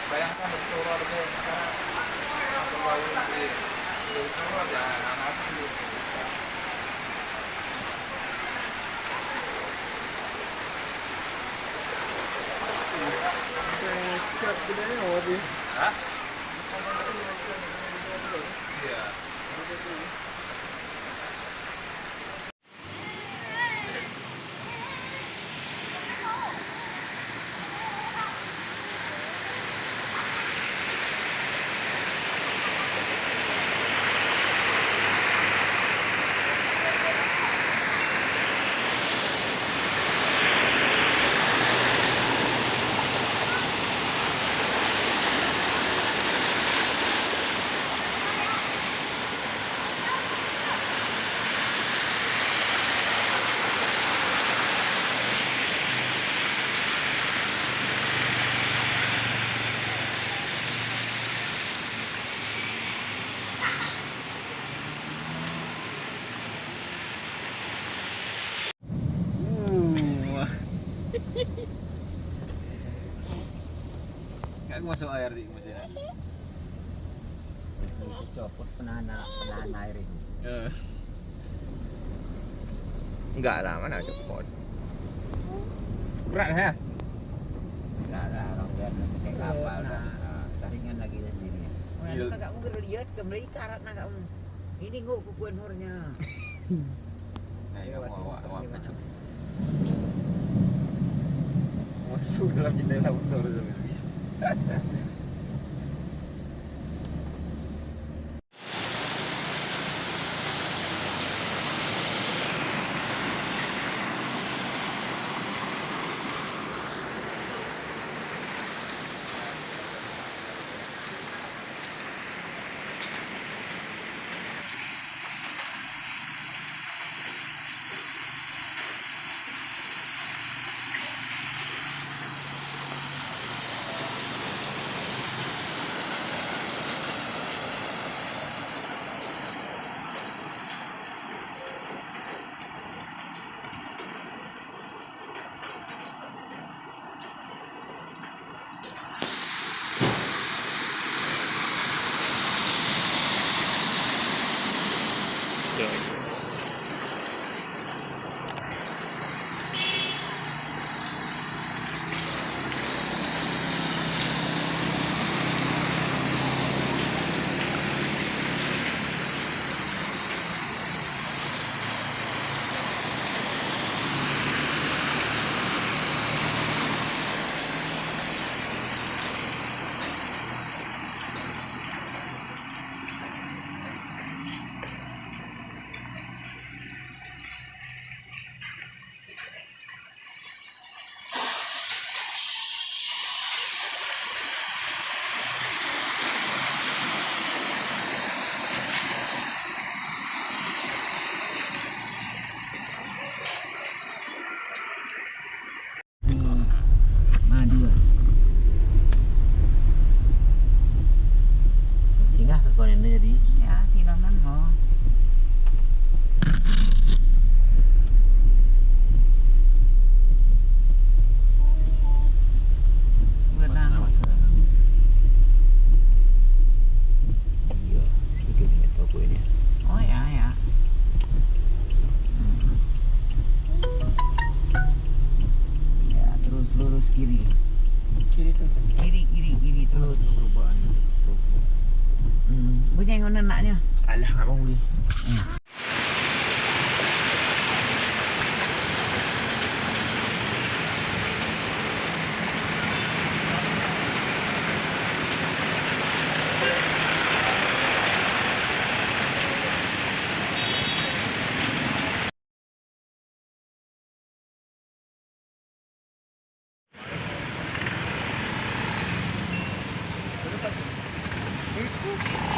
Bayangkan bersuara deh, Hah? Iya. Nggak masuk air di mesin. Copot penahan air ini. Enggak lah, mana copot. Berat ya? Enggak ada orang biar pakai kapal dah. Taringan lagi sendiri. Mana kamu lihat kembali karat nak kamu. Ini nguk kukuan hornya. Nah, kamu awak macam masuk dalam jendela motor tu. Madu. Singgah ke konen jadi. Ya, silaman mau. Benang. Iya, segitu nih toko ini. Oh ya ya. Ya, terus lurus kiri. Kiri tu. Kiri terus. Bunyi yang mana naknya? Alah, nak mau beli. Itu